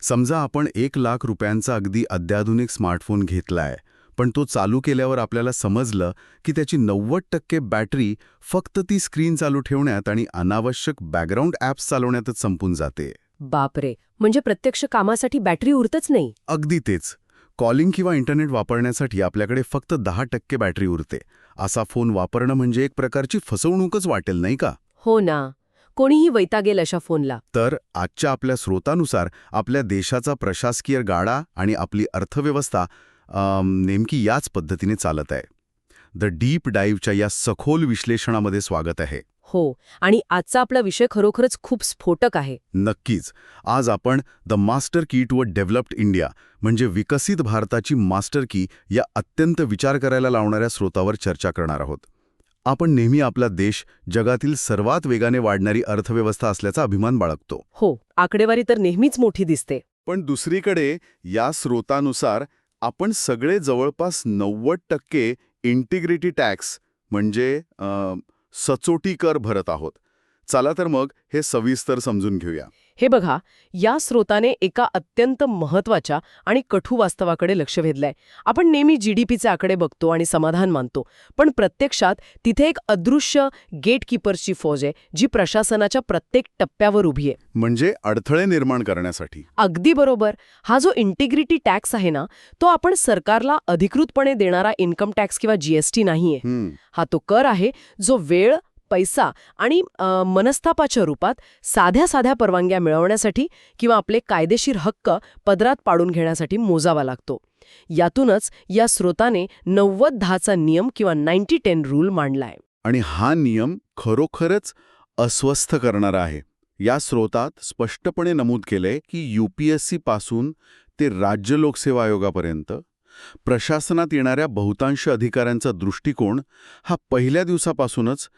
समजा आपण 1,00,000 रुपयांचा अगदी अत्याधुनिक स्मार्टफोन घेतलाय, पण तो चालू केल्यावर आपल्याला समजलं की त्याची 90% बॅटरी फक्त ती स्क्रीन चालू ठेवण्यात आणि अनावश्यक बॅकग्राऊंड ॲप्स चालवण्यातच संपून जाते. बापरे, म्हणजे प्रत्यक्ष कामासाठी बॅटरी उरतच नाही. अगदी तेच. कॉलिंग किंवा इंटरनेट वापरण्यासाठी आपल्याकडे फक्त 10% बॅटरी उरते. असा फोन वापरणं म्हणजे एक प्रकारची फसवणूकच वाटेल, नाही का? हो ना, कोणीही वैतागेल अशा फोनला. तर आजच्या आपल्या स्रोतानुसार आपल्या देशाचा प्रशासकीय गाडा आणि आपली अर्थव्यवस्था नेमकी याच पद्धतीने चालत आहे. द डीप डाईव्हच्या या सखोल विश्लेषणामध्ये स्वागत आहे. हो, आणि आजचा आपला विषय खरोखरच खूप स्फोटक आहे. नक्कीच. आज आपण द मास्टर की टू अ डेव्हलप्ड इंडिया म्हणजे विकसित भारताची मास्टर की या अत्यंत विचार करायला लावणाऱ्या स्रोतावर चर्चा करणार आहोत. आपण नेहमी आपला देश जगातील सर्वात वेगाने वाढणारी अर्थव्यवस्था असल्याचा अभिमान बाळगतो. हो, आकडेवारी तर नेहमीच मोठी दिसते. पण दुसरीकडे या स्रोतानुसार आपण सगळे जवळपास 90% इंटिग्रिटी टॅक्स म्हणजे सचोटी कर भरत आहोत. चला तर मग हे सविस्तर समजून घेऊया. हे बघा, या स्रोताने एका अत्यंत महत्वाच्या आणि कठू वास्तवाकडे लक्ष वेधलंय. आपण नेहमी जीडीपीचे आकडे बघतो आणि समाधान मानतो, पण प्रत्यक्षात तिथे एक अदृश्य गेटकीपर्सची फौज आहे, जी प्रशासनाच्या प्रत्येक टप्प्यावर उभी आहे. म्हणजे अडथळे निर्माण करण्यासाठी. अगदी बरोबर. हा जो इंटिग्रिटी टॅक्स आहे ना, तो आपण सरकारला अधिकृतपणे देणारा इन्कम टॅक्स किंवा जीएसटी नाहीये. हा तो कर आहे जो वेळ, पैसा आणि मनस्तापाच्या रूपात साध्या साध्या परवानग्या मिळवण्यासाठी किंवा आपले कायदेशीर हक्क पदरात पाडून घेण्यासाठी मोजावा लागतो. यातूनच या स्रोताने 90-10चा नियम किंवा 90-10 रूल मांडलाय. आणि हा नियम खरोखरच अस्वस्थ करणारा आहे. या स्रोतात स्पष्टपणे नमूद केलंय की यूपीएससी पासून ते राज्य लोकसेवा आयोगापर्यंत प्रशासनात येणाऱ्या बहुतांश अधिकाऱ्यांचा दृष्टिकोन हा पहिल्या दिवसापासूनच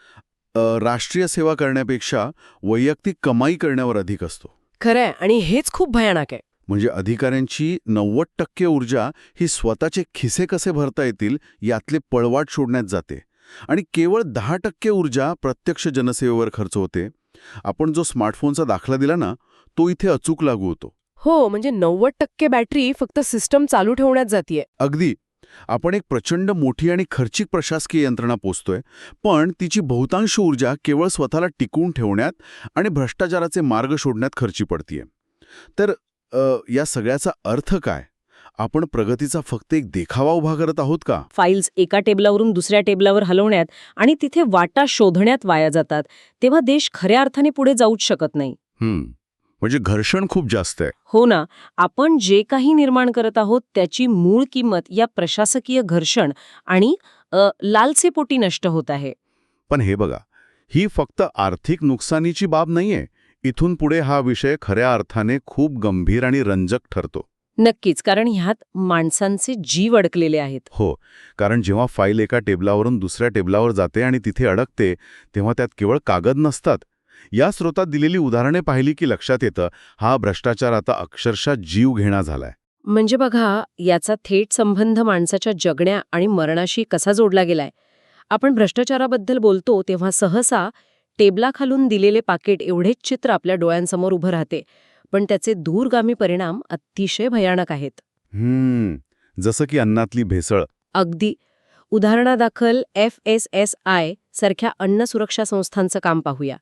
राष्ट्रीय सेवा करण्यापेक्षा वैयक्तिक कमाई करण्यावर अधिक असतो. खरंय, आणि हेच खूप भयानक आहे. म्हणजे अधिकाऱ्यांची 90% ऊर्जा ही स्वतःचे खिसे कसे भरता येतील यातले पळवाट शोधण्यात जाते आणि केवळ 10% ऊर्जा प्रत्यक्ष जनसेवेवर खर्च होते. आपण जो स्मार्टफोनचा दाखला दिला ना, तो इथे अचूक लागू होतो. हो, म्हणजे 90% बॅटरी फक्त सिस्टम चालू ठेवण्यात जातीये. अगदी. आपण एक प्रचंड मोठी आणि खर्चिक प्रशासकीय यंत्रणा पोचतोय, पण तिची बहुतांश ऊर्जा केवळ स्वतःला टिकवून ठेवण्यात आणि भ्रष्टाचाराचे मार्ग शोधण्यात खर्ची पडतीये. तर या सगळ्याचा अर्थ काय? आपण प्रगतीचा फक्त एक देखावा उभा करत आहोत का? फाईल्स एका टेबलावरून दुसऱ्या टेबलावर हलवण्यात आणि तिथे वाटा शोधण्यात वाया जातात, तेव्हा देश खऱ्या अर्थाने पुढे जाऊच शकत नाही. म्हणजे घर्षण खूप जास्त आहे. हो ना, आपण जे काही निर्माण करत आहोत त्याची मूळ किंमत या प्रशासकीय घर्षण आणि लालसेपोटी नष्ट होत आहे. पण हे बघा, ही फक्त आर्थिक नुकसानीची बाब नाहीये. इथून पुढे हा विषय खऱ्या अर्थाने खूप गंभीर आणि रंजक ठरतो. नक्कीच, कारण ह्यात माणसांचे जीव अडकलेले आहेत. हो, कारण जेव्हा फाईल एका टेबलावरून दुसऱ्या टेबलावर जाते आणि तिथे अडकते, तेव्हा त्यात केवळ कागद नसतात. या स्रोतात दिलेली उदाहरणे पाहिली की लक्षात येतं, हा भ्रष्टाचार आता अक्षरशः जीव घेणा झालाय. म्हणजे बघा, याचा थेट संबंध माणसाच्या जगण्या आणि मरणाशी कसा जोडला गेलाय. आपण भ्रष्टाचाराबद्दल बोलतो तेव्हा सहसा टेबलाखालून दिलेले पाकिट एवढेच चित्र आपल्या डोळ्यांसमोर उभं राहते, पण त्याचे दूरगामी परिणाम अतिशय भयानक आहेत. जसं की अन्नातली भेसळ. अगदी. उदाहरणादाखल FSSAI सारख्या अन्न सुरक्षा संस्थांचं काम पाहूया.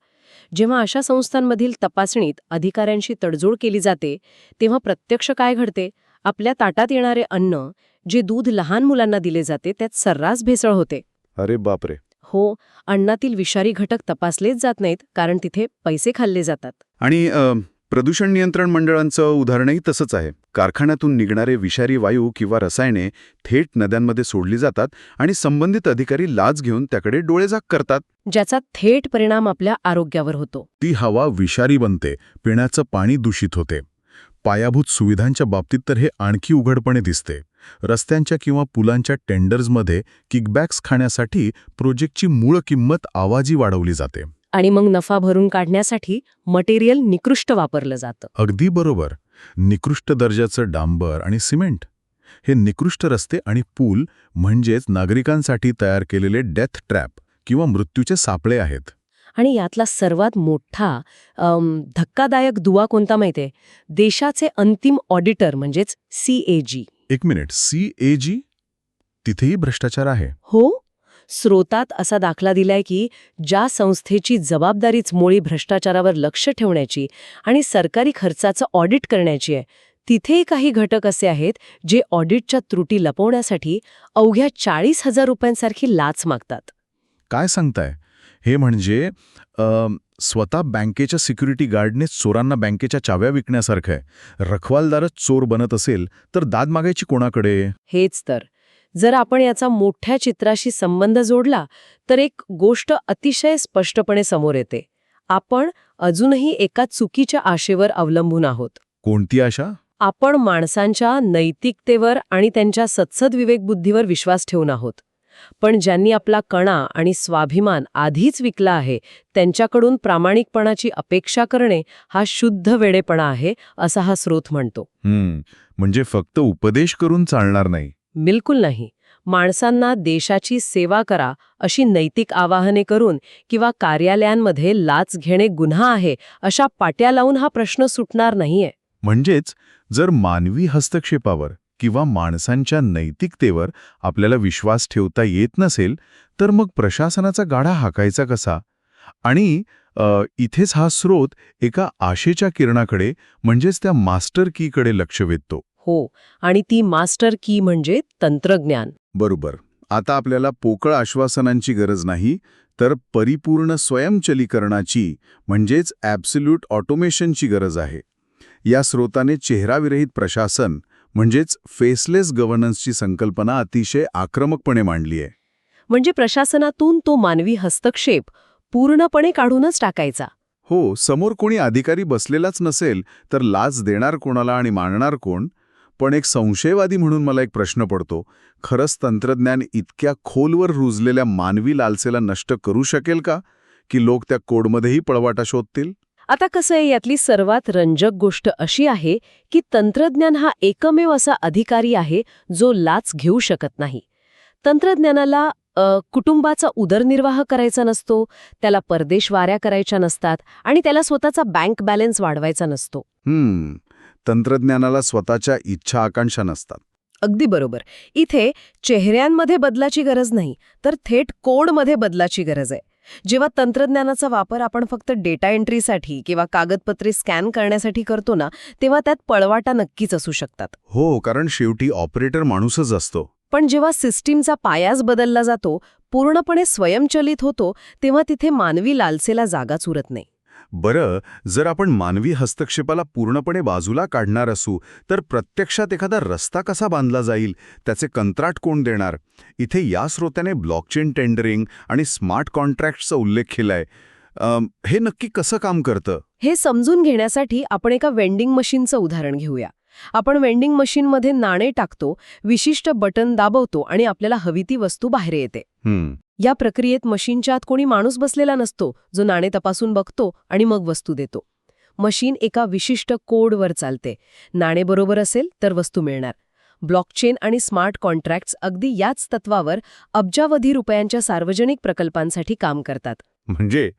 जेव्हा अशा संस्थांमधील तपासणीत अधिकाऱ्यांशी तडजोड केली जाते, तेव्हा प्रत्यक्ष काय घडते? आपल्या ताटात येणारे अन्न, जे दूध लहान मुलांना दिले जाते, त्यात सर्रास भेसळ होते. अरे बापरे. हो, अन्नातील विषारी घटक तपासलेच जात नाहीत, कारण तिथे पैसे खाल्ले जातात. आणि प्रदूषण नियंत्रण मंडळांचं उदाहरणही तसंच आहे. कारखान्यातून निघणारे विषारी वायू किंवा रसायने थेट नद्यांमध्ये सोडली जातात आणि संबंधित अधिकारी लाच घेऊन त्याकडे डोळेझाक करतात, ज्याचा थेट परिणाम आपल्या आरोग्यावर होतो. ती हवा विषारी बनते, पिण्याचं पाणी दूषित होते. पायाभूत सुविधांच्या बाबतीत तर हे आणखी उघडपणे दिसते. रस्त्यांच्या किंवा पुलांच्या टेंडर्समध्ये किकबॅक्स खाण्यासाठी प्रोजेक्टची मूळ किंमत आवाजी वाढवली जाते. आणि मग नफा भरून काढण्यासाठी मटेरियल निकृष्ट वापरलं जातं. अगदी बरोबर. निकृष्ट दर्जाचं डांबर आणि सिमेंट. हे निकृष्ट रस्ते आणि पूल म्हणजेच नागरिकांसाठी तयार केलेले डेथ ट्रॅप किंवा मृत्यूचे सापळे आहेत. आणि यातला सर्वात मोठा धक्कादायक दुवा कोणता माहितीये? देशाचे अंतिम ऑडिटर म्हणजेच CAG. एक मिनिट, CAG? तिथेही भ्रष्टाचार आहे? हो, स्रोतात असा दाखला दिलाय की ज्या संस्थेची जबाबदारीच मुळी भ्रष्टाचारावर लक्ष ठेवण्याची आणि सरकारी खर्चाचं ऑडिट करण्याची आहे, तिथेही काही घटक असे आहेत जे ऑडिटच्या त्रुटी लपवण्यासाठी अवघ्या 40,000 रुपयांसारखी लाच मागतात. काय सांगताय? हे म्हणजे स्वतः बँकेच्या सिक्युरिटी गार्डने चोरांना बँकेच्या चाव्या विकण्यासारखं आहे. रखवालदारच चोर बनत असेल तर दाद मागायची कोणाकडे? हेच तर. जर आपण याचा मोठ्या चित्राशी संबंध जोडला तर एक गोष्ट अतिशय स्पष्टपणे समोर येते. आपण अजूनही एका चुकीच्या आशेवर अवलंबून आहोत. कोणती आशा? आपण माणसांच्या नैतिकतेवर आणि त्यांच्या सत्सद विवेकबुद्धीवर विश्वास ठेवून आहोत. पण ज्यांनी आपला कणा आणि स्वाभिमान आधीच विकला आहे त्यांच्याकडून प्रामाणिकपणाची अपेक्षा करणे हा शुद्ध वेडेपणा आहे, असा हा स्रोत म्हणतो. म्हणजे फक्त उपदेश करून चालणार नाही. बिलकुल नाही. माणसांना देशाची सेवा करा अशी नैतिक आवाहने करून किंवा कार्यालयांमध्ये लाच घेणे गुन्हा आहे अशा पाट्या लावून हा प्रश्न सुटणार नाहीये. म्हणजेच जर मानवी हस्तक्षेपावर किंवा माणसांच्या नैतिकतेवर आपल्याला विश्वास ठेवता येत नसेल तर मग प्रशासनाचा गाडा हाकायचा कसा? आणि इथेच हा स्रोत एका आशेच्या किरणाकडे म्हणजेच त्या मास्टर कीकडे लक्ष वेधतो. हो, आणि ती मास्टर की म्हणजे तंत्रज्ञान. बरोबर. आता आपल्याला पोकळ आश्वासनांची गरज नाही, तर परिपूर्ण स्वयंचलीकरणाची म्हणजेच ॲब्सोल्यूट ऑटोमेशनची गरज आहे. या स्रोताने चेहराविरहित प्रशासन म्हणजेच फेसलेस गव्हर्नन्सची संकल्पना अतिशय आक्रमकपणे मांडली आहे. म्हणजे प्रशासनातून तो मानवी हस्तक्षेप पूर्णपणे काढूनच टाकायचा. हो, समोर कोणी अधिकारी बसलेलाच नसेल तर लाच देणार कोणाला आणि मानणार कोण? पण एक संशयवादी म्हणून मला एक प्रश्न पडतो. खरंच तंत्रज्ञान इतक्या खोलवर रुजलेल्या मानवी लालसेला नष्ट करू शकेल का? की लोक त्या कोडमध्येही पळवाटा शोधतील? आता कसं आहे, यातली सर्वात रंजक गोष्ट अशी आहे की तंत्रज्ञान हा एकमेव असा अधिकारी आहे जो लाच घेऊ शकत नाही. तंत्रज्ञानाला कुटुंबाचा उदरनिर्वाह करायचा नसतो, त्याला परदेशवाऱ्या करायच्या नसतात आणि त्याला स्वतःचा बँक बॅलन्स वाढवायचा नसतो. तंत्रज्ञानाला स्वतःच्या इच्छा आकांक्षा नसतात. अगदी बरोबर. इथे चेहऱ्यांमध्ये बदलाची गरज नाही, तर थेट कोडमध्ये बदलाची गरज आहे. जेव्हा तंत्रज्ञानाचा वापर आपण फक्त डेटा एंट्रीसाठी किंवा कागदपत्रे स्कॅन करण्यासाठी करतो ना, तेव्हा त्यात पळवाटा नक्कीच असू शकतात. हो, कारण शेवटी ऑपरेटर माणूसच असतो. पण जेव्हा सिस्टीमचा पायाच बदलला जातो, पूर्णपणे स्वयंचलित होतो, तेव्हा तिथे मानवी लालसेला जागाच उरत नाही. बरं, जर आपण मानवी हस्तक्षेपाला पूर्णपणे बाजूला काढणार असू तर प्रत्यक्षात एखादा रस्ता कसा बांधला जाईल? त्याचे कंत्राट कोण देणार? इथे या स्रोताने ब्लॉकचेन टेंडरिंग आणि स्मार्ट कॉन्ट्रॅक्टचा उल्लेख केलाय. हे नक्की कसं काम करतं? हे समजून घेण्यासाठी आपण एका वेंडिंग मशीनचं उदाहरण घेऊया. आपण वेंडिंग मशीनमध्ये नाणे टाकतो, विशिष्ट बटन दाबवतो आणि आपल्याला हवी ती वस्तू बाहेर येते. या प्रक्रियेत मशीनच्या आत कोणी माणूस बसलेला नसतो जो नाणे तपासून बघतो आणि मग वस्तू देतो. मशीन एका विशिष्ट कोडवर चालते. नाणे बरोबर असेल तर वस्तू मिळणार. ब्लॉकचेन आणि स्मार्ट कॉन्ट्रॅक्ट्स अगदी याच तत्वावर अब्जावधी रुपयांच्या सार्वजनिक प्रकल्पांसाठी काम करतात. म्हणजे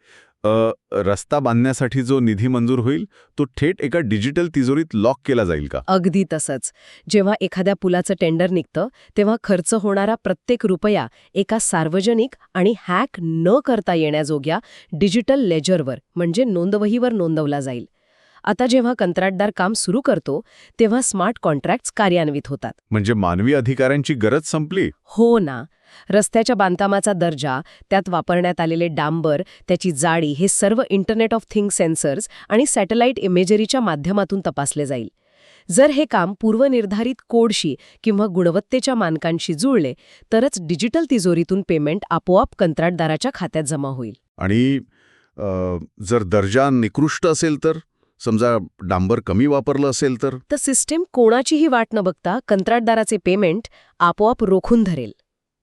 रस्ता बांधण्यासाठी जो निधी मंजूर होईल तो थेट एका डिजिटल तिजोरीत लॉक केला जाईल का? अगदी तसंच. जेव्हा एखाद्या पुलाचं टेंडर निघतं तेव्हा खर्च होणारा प्रत्येक रुपया एका सार्वजनिक आणि हॅक न करता येण्याजोग्या डिजिटल लेजरवर म्हणजे नोंदवहीवर नोंदवला जाईल. आता जेव्हा कंत्राटदार काम सुरू करतो तेव्हा स्मार्ट कॉन्ट्रॅक्ट्स कार्यान्वित होतात. म्हणजे मानवी अधिकाऱ्यांची गरज संपली? हो ना. रस्त्याच्या बांधकामाचा दर्जा, त्यात वापरण्यात आलेले डांबर, त्याची जाडी हे सर्व इंटरनेट ऑफ थिंग्स सेन्सर्स आणि सॅटेलाइट इमेजरीच्या माध्यमातून तपासले जाईल. जर हे काम पूर्वनिर्धारित कोडशी किंवा गुणवत्तेच्या मानकांशी जुळले तरच डिजिटल तिजोरीतून पेमेंट आपोआप कंत्राटदाराच्या खात्यात जमा होईल. आणि जर दर्जा निकृष्ट असेल तर, समजा डांबर कमी वापरलं असेल तर सिस्टीम कोणाचीही वाट न बघता कंत्राटदाराचे पेमेंट आपोआप रोखून धरेल,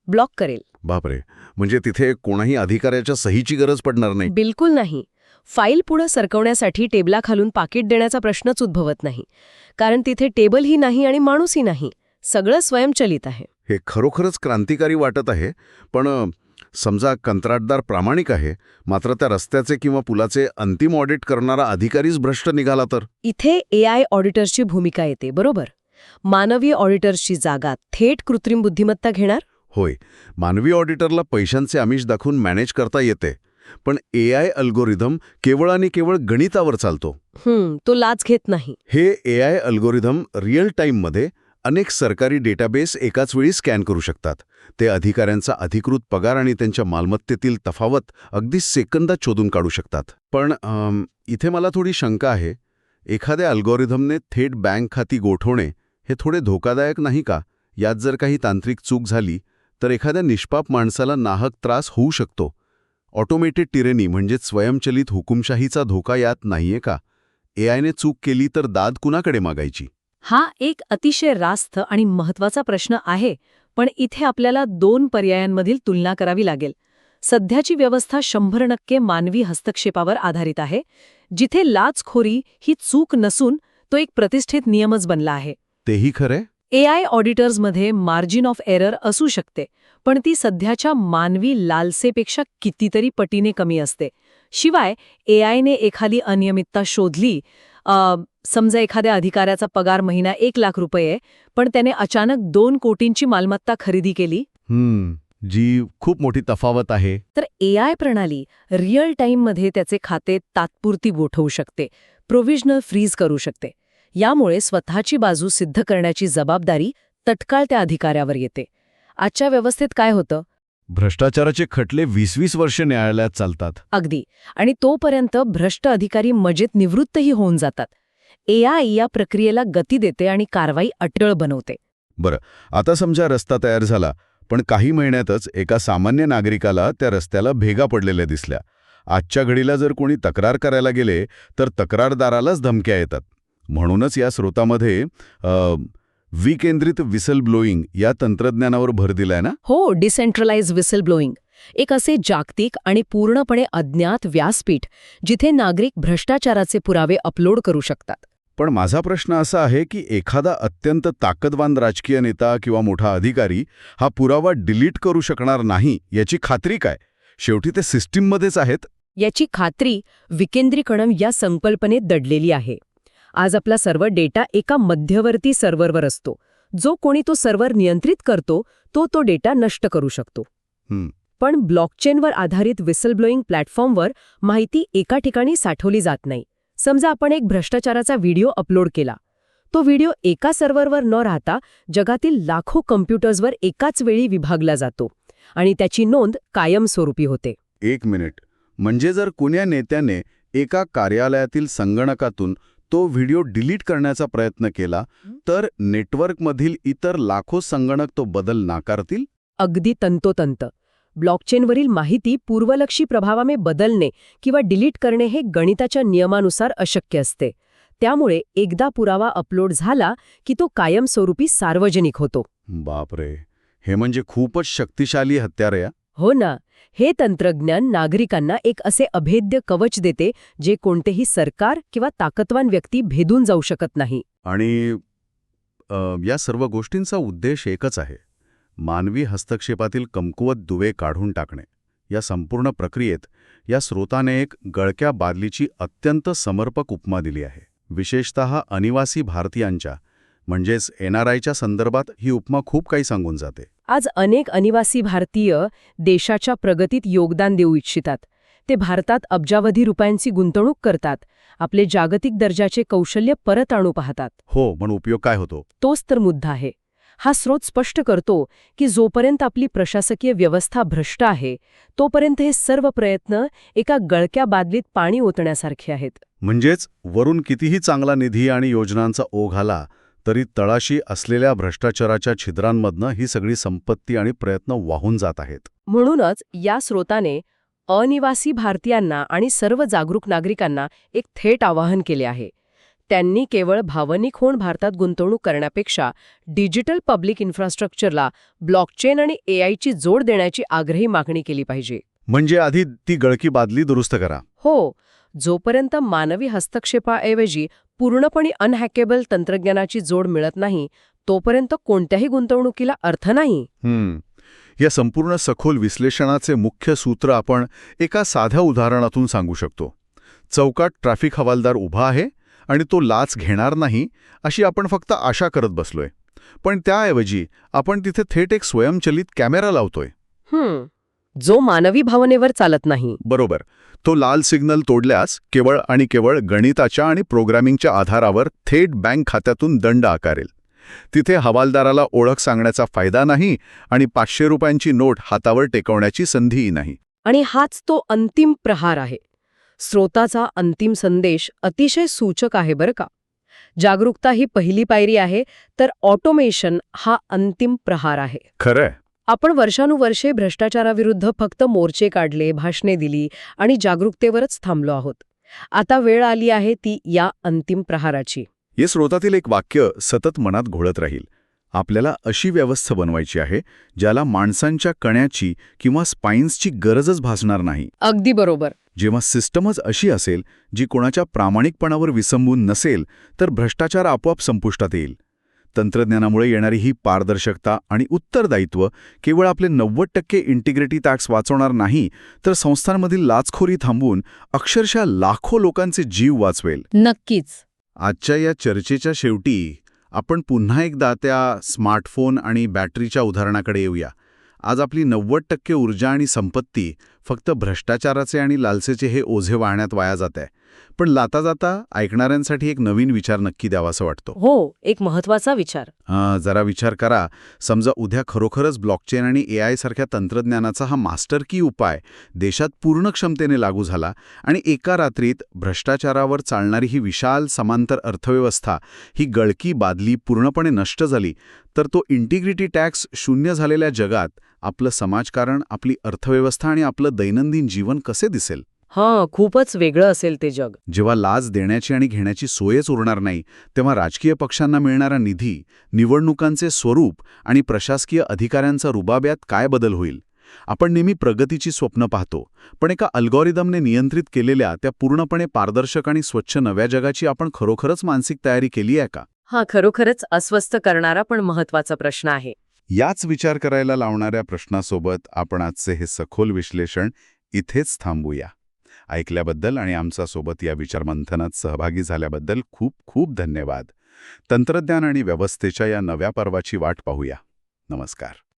ब्लॉक करेल. बापरे, म्हणजे तिथे कोणाही अधिकाऱ्याच्या सहीची गरज पडणार नाही? बिलकुल नाही. फाईल पुढे सरकवण्यासाठी टेबलाखालून पाकिट देण्याचा प्रश्नच उद्भवत नाही, कारण तिथे टेबलही नाही आणि माणूसही नाही. सगळं स्वयंचलित आहे. हे खरोखरच क्रांतिकारी वाटत आहे. पण समजा कंत्राटदार प्रामाणिक आहे, मात्र त्या रस्त्याचे किंवा पुलाचे अंतिम ऑडिट करणारा अधिकारीच भ्रष्ट निघाला तर? इथे AI ऑडिटर्सची भूमिका येते, बरोबर. मानवी ऑडिटर्सची जागा थेट कृत्रिम बुद्धिमत्ता घेणार? होय, मानवी ऑडिटरला पैशांचे आमिष दाखवून मॅनेज करता येते, पण AI अल्गोरिदम केवळ आणि केवळ गणितावर चालतो. तो लाच घेत नाही. हे AI अल्गोरिदम रिअल टाईममध्ये अनेक सरकारी डेटाबेस एकाच वेळी स्कॅन करू शकतात. ते अधिकाऱ्यांचा अधिकृत पगार आणि त्यांच्या मालमत्तेतील तफावत अगदी सेकंदात शोधून काढू शकतात. पण इथे मला थोडी शंका आहे. एखाद्या अल्गोरिदमने थेट बँक खाती गोठवणे हे थोडे धोकादायक नाही का? यात जर काही तांत्रिक चूक झाली तर एखाद्या निष्पाप माणसाला नाहक त्रास होऊ शकतो. ऑटोमेटेड टिरेनी म्हणजेच स्वयंचलित हुकुमशाहीचा धोका यात नाहीये का? AIने चूक केली तर दाद कुणाकडे मागायची? हा एक अतिशय रास्त आणि महत्वाचा प्रश्न आहे, पण इथे आपल्याला 2 पर्यायांमधील तुलना करावी लागेल. सध्याची व्यवस्था 100% मानवी हस्तक्षेपावर आधारित आहे, जिथे लाचखोरी ही चूक नसून तो एक प्रतिष्ठित नियमच बनला आहे. तेही खरे? AI ऑडिटर्समध्ये मार्जिन ऑफ एरर असू शकते, पण ती सध्याच्या मानवी लालसेपेक्षा कितीतरी पटीने कमी असते. शिवाय AIने एखादी अनियमितता शोधली, समजा एखाद्या अधिकाऱ्याचा पगार महिना 1 लाख रुपये, पण त्याने अचानक 2 कोटींची मालमत्ता खरेदी केली, जी खूप मोठी तफावत आहे. तर AI प्रणाली रिअल टाईममध्ये त्याचे खाते तात्पुरती गोठवू शकते, प्रोव्हिजनल फ्रीज करू शकते. यामुळे स्वतःची बाजू सिद्ध करण्याची जबाबदारी तत्काळ त्या अधिकाऱ्यावर येते. आजच्या व्यवस्थेत काय होतं? भ्रष्टाचाराचे खटले 20-20 वर्षे न्यायालयात चालतात. अगदी. आणि तोपर्यंत भ्रष्ट अधिकारी मजेत निवृत्तही होऊन जातात. AI या प्रक्रियेला गती देते आणि कारवाई अटळ बनवते. बरं, आता समजा रस्ता तयार झाला, पण काही महिन्यातच एका सामान्य नागरिकाला त्या रस्त्याला भेगा पडलेल्या दिसल्या. आजच्या घडीला जर कोणी तक्रार करायला गेले तर तक्रारदारालाच धमक्या येतात. म्हणूनच या स्रोतामध्ये विकेंद्रित व्हिसल ब्लोईंग या तंत्रज्ञानावर भर दिलाय ना? हो, डिसेंट्रलाइज व्हिसल ब्लोईंग एक असे जागतिक आणि पूर्णपणे अज्ञात व्यासपीठ जिथे नागरिक भ्रष्टाचाराचे पुरावे अपलोड करू शकतात. पण माझा प्रश्न असा आहे की एखादा अत्यंत ताकदवान राजकीय नेता किंवा मोठा अधिकारी हा पुरावा डिलीट करू शकणार नाही याची खात्री काय? शेवटी ते सिस्टीममध्येच आहेत. याची खात्री विकेंद्रीकरण या संकल्पनेत दडलेली आहे. आज आपला सर्व डेटा एका मध्यवर्ती सर्व्हरवर असतो. जो कोणी तो सर्व्हर नियंत्रित करतो तो डेटा नष्ट करू शकतो. पण ब्लॉकचेनवर आधारित व्हिसलब्लोईंग प्लॅटफॉर्मवर माहिती एका ठिकाणी साठवली जात नाही. समजा आपण एक भ्रष्टाचाराचा व्हिडिओ अपलोड केला. तो व्हिडिओ एका सर्व्हरवर न राहता जगातील लाखो कम्प्युटर्सवर एकाच वेळी विभागला जातो आणि त्याची नोंद कायमस्वरूपी होते. 1 मिनिट, म्हणजे जर कोण्या नेत्याने एका कार्यालयातील संगणकातून तो व्हिडिओ डिलीट करण्याचा प्रयत्न केला तर नेटवर्कमधील इतर लाखो संगणक तो बदल नाकारतील? अगदी तंतोतंत. ब्लॉकचेनवरील माहिती पूर्वलक्षी प्रभावाने बदलणे किंवा डिलीट करणे हे गणिताच्या नियमानुसार अशक्य असते. त्यामुळे एकदा पुरावा अपलोड झाला की तो कायमस्वरूपी सार्वजनिक होतो. बापरे, हे म्हणजे खूपच शक्तिशाली हत्यार आहे. हो ना. हे तंत्रज्ञान नागरिकांना एक असे अभेद्य कवच देते जे कोणतेही सरकार किंवा ताकदवान व्यक्ती भेदून जाऊ शकत नाही. आणि या सर्व गोष्टींचा उद्देश एकच आहे, मानवी हस्तक्षेपातील कमकुवत दुवे काढून टाकणे. या संपूर्ण प्रक्रियेत या स्रोताने एक गळक्या बादलीची अत्यंत समर्पक उपमा दिली आहे. विशेषतः अनिवासी भारतीयांच्या म्हणजेच NRIच्या संदर्भात ही उपमा खूप काही सांगून जाते. आज अनेक अनिवासी भारतीय देशाच्या प्रगतीत योगदान देऊ इच्छितात. ते भारतात अब्जावधी रुपयांची गुंतवणूक करतात. आपले जागतिक दर्जाचे कौशल्य परत आणू पाहतात. हो, पण उपयोग काय होतो? तोच तर मुद्दा आहे. हा स्रोत स्पष्ट करतो की जोपर्यंत आपली प्रशासकीय व्यवस्था भ्रष्ट आहे तोपर्यंत हे सर्व प्रयत्न एका गळक्या बादलीत पाणी ओतण्यासारखे आहेत. म्हणजेच वरून कितीही चांगला निधी आणि योजनांचा ओघ आला तरी तळाशी असलेल्या भ्रष्टाचाराच्या छिद्रांमधनं ही सगळी संपत्ती आणि प्रयत्न वाहून जात आहेत. म्हणूनच या स्रोताने अनिवासी भारतीयांना आणि सर्व जागरूक नागरिकांना एक थेट आवाहन केले आहे. त्यांनी केवळ भावनिक होऊन भारतात गुंतवणूक करण्यापेक्षा डिजिटल पब्लिक इन्फ्रास्ट्रक्चरला ब्लॉकचेन आणि AIची जोड देण्याची आग्रही मागणी केली पाहिजे. म्हणजे आधी ती गळकी बादली दुरुस्त करा. हो, जोपर्यंत मानवी हस्तक्षेपाऐवजी पूर्णपणे अनहॅकेबल तंत्रज्ञानाची जोड मिळत नाही तोपर्यंत कोणत्याही गुंतवणुकीला अर्थ नाही. या संपूर्ण सखोल विश्लेषणाचे मुख्य सूत्र आपण एका साध्या उदाहरणातून सांगू शकतो. चौकात ट्रॅफिक हवालदार उभा आहे आणि तो लाच घेणार नाही अशी आपण फक्त आशा करत बसलोय. पण त्याऐवजी आपण तिथे थेट एक स्वयंचलित कॅमेरा लावतोय. जो मानवी भावनेवर चालत नाही. बरोबर. तो लाल सिग्नल तोडल्यास केवळ आणि केवळ गणिताच्या आणि प्रोग्रामिंगच्या आधारावर थेट बँक खात्यातून दंड आकारेल. तिथे हवालदाराला ओळख सांगण्याचा फायदा नाही आणि 500 रुपयांची नोट हातावर टेकवण्याची संधीही नाही. आणि हाच तो अंतिम प्रहार आहे. स्रोताचा अंतिम संदेश अतिशय सूचक आहे बरं का. जागरूकता ही पहिली पायरी आहे, तर ऑटोमेशन हा अंतिम प्रहार आहे. खरंय. आपण वर्षानुवर्षे भ्रष्टाचाराविरुद्ध फक्त मोर्चे काढले, भाषणे दिली आणि जागरूकतेवरच थांबलो आहोत. आता वेळ आली आहे ती या अंतिम प्रहाराची. या स्रोतातील एक वाक्य सतत मनात घोळत राहील. आपल्याला अशी व्यवस्था बनवायची आहे ज्याला माणसांच्या कण्याची किंवा स्पाईन्सची गरजच भासणार नाही. अगदी बरोबर. जेव्हा सिस्टमच अशी असेल जी कोणाच्या प्रामाणिकपणावर विसंबून नसेल, तर भ्रष्टाचार आपोआप संपुष्टात येईल. तंत्रज्ञानामुळे येणारी ही पारदर्शकता आणि उत्तरदायित्व केवळ आपले 90% इंटिग्रिटी टॅक्स वाचवणार नाही, तर संस्थांमधील लाचखोरी थांबवून अक्षरशः लाखो लोकांचे जीव वाचवेल. नक्कीच. आजच्या या चर्चेच्या शेवटी आपण पुन्हा एकदा त्या स्मार्टफोन आणि बॅटरीच्या उदाहरणाकडे येऊया. आज आपली 90% ऊर्जा आणि संपत्ती फक्त भ्रष्टाचाराचे आणि लालसेचे हे ओझे वाहण्यात वाया जात आहे. पण लाता जाता ऐकणाऱ्यांसाठी एक नवीन विचार नक्की द्यावासा वाटतो. हो, एक महत्वाचा विचार. जरा विचार करा. समजा उद्या खरोखरच ब्लॉकचेन आणि AI सारख्या तंत्रज्ञानाचा हा मास्टर की उपाय देशात पूर्ण क्षमतेने लागू झाला आणि एका रात्रीत भ्रष्टाचारावर चालणारी ही विशाल समांतर अर्थव्यवस्था, ही गळकी बादली पूर्णपणे नष्ट झाली, तर तो इंटिग्रिटी टॅक्स शून्य झालेल्या जगात आपलं समाजकारण, आपली अर्थव्यवस्था आणि आपलं दैनंदिन जीवन कसे दिसेल? खूपच वेगळं असेल ते जग. जेव्हा लाच देण्याची आणि घेण्याची सोयच उरणार नाही, तेव्हा राजकीय पक्षांना मिळणारा निधी, निवडणुकांचे स्वरूप आणि प्रशासकीय अधिकाऱ्यांचा रुबाब यात काय बदल होईल? आपण नेहमी प्रगतीची स्वप्न पाहतो, पण एका अल्गोरिदमने नियंत्रित केलेल्या त्या पूर्णपणे पारदर्शक आणि स्वच्छ नव्या जगाची आपण खरोखरच मानसिक तयारी केली आहे का? हा खरोखरच अस्वस्थ करणारा पण महत्वाचा प्रश्न आहे. याच विचार करायला लावणाऱ्या प्रश्नासोबत आपण आजचे हे सखोल विश्लेषण इथेच थांबूया. ऐकल्याबद्दल आणि आमच्यासोबत या विचारमंथनात सहभागी झाल्याबद्दल खूप खूप धन्यवाद. तंत्रज्ञान आणि व्यवस्थेच्या या नव्या पर्वाची वाट पाहूया. नमस्कार.